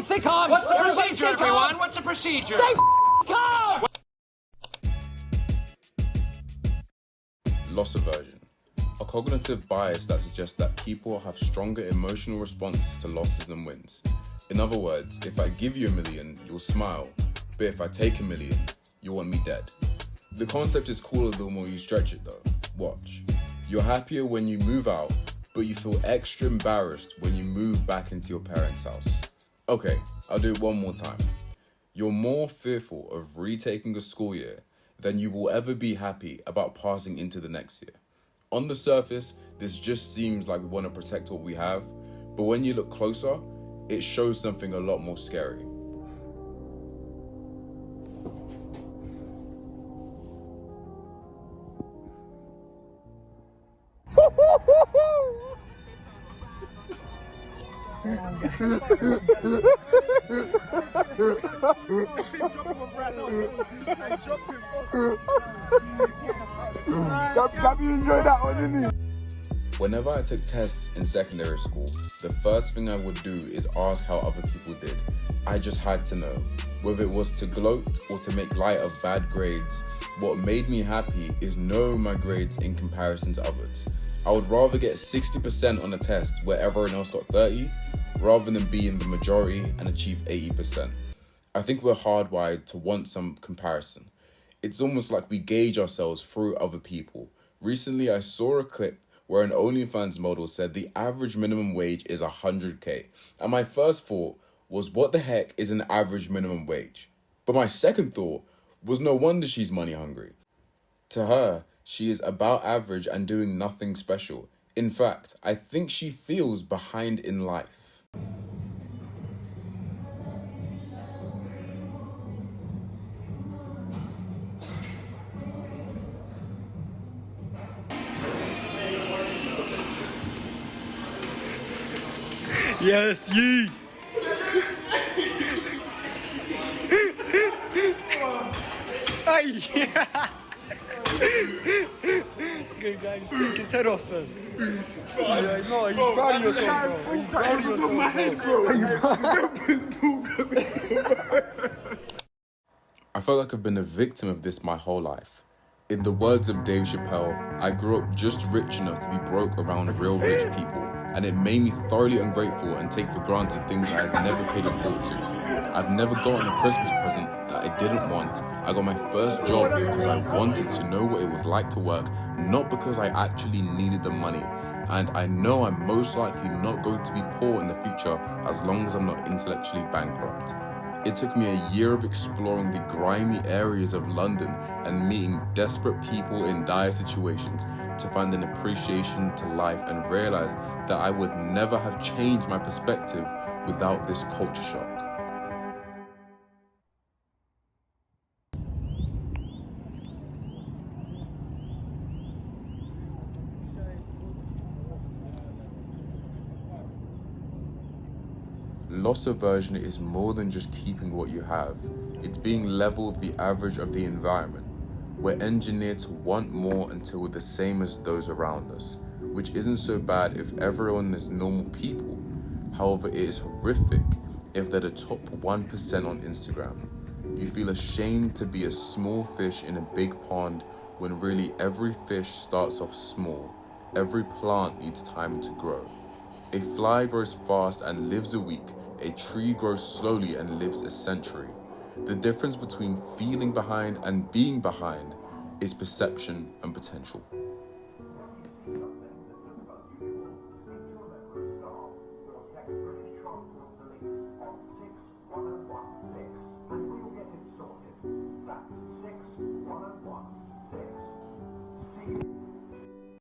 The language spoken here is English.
stay calm. What's the Everybody procedure, stay calm. everyone? What's the procedure? Stay calm. Loss aversion, a cognitive bias that suggests that people have stronger emotional responses to losses than wins. In other words, if I give you $1 million, you'll smile, but if I take $1 million, you want me dead. The concept is cooler the more you stretch it though. Watch. You're happier when you move out, but you feel extra embarrassed when you move back into your parents' house. Okay, I'll do it one more time. You're more fearful of retaking a school year than you will ever be happy about passing into the next year. On the surface, this just seems like we want to protect what we have, but when you look closer, it shows something a lot more scary. Gabby enjoyed that one, didn't he? Whenever I took tests in secondary school, the first thing I would do is ask how other people did. I just had to know. Whether it was to gloat or to make light of bad grades, what made me happy is knowing my grades in comparison to others. I would rather get 60% on a test where everyone else got 30, rather than be in the majority and achieve 80%. I think we're hardwired to want some comparison. It's almost like we gauge ourselves through other people. Recently, I saw a clip where an OnlyFans model said the average minimum wage is $100K. And my first thought was, what the heck is an average minimum wage? But my second thought was, no wonder she's money hungry. To her, she is about average and doing nothing special. In fact, I think she feels behind in life. Yes, ye. Hey, yeah. Good guy, take his head off, man. Yeah, no, you proud of yourself, bro. You proud of yourself, bro. I feel like I've been a victim of this my whole life. In the words of Dave Chappelle, I grew up just rich enough to be broke around real rich people, and it made me thoroughly ungrateful and take for granted things I had never paid a thought to. I've never gotten a Christmas present that I didn't want. I got my first job because I wanted to know what it was like to work, not because I actually needed the money. And I know I'm most likely not going to be poor in the future as long as I'm not intellectually bankrupt. It took me a year of exploring the grimy areas of London and meeting desperate people in dire situations to find an appreciation to life and realize that I would never have changed my perspective without this culture shock. Loss aversion is more than just keeping what you have. It's being level with the average of the environment. We're engineered to want more until we're the same as those around us, which isn't so bad if everyone is normal people. However, it is horrific if they're the top 1% on Instagram. You feel ashamed to be a small fish in a big pond when really every fish starts off small. Every plant needs time to grow. A fly grows fast and lives a week. A tree grows slowly and lives a century. The difference between feeling behind and being behind is perception and potential.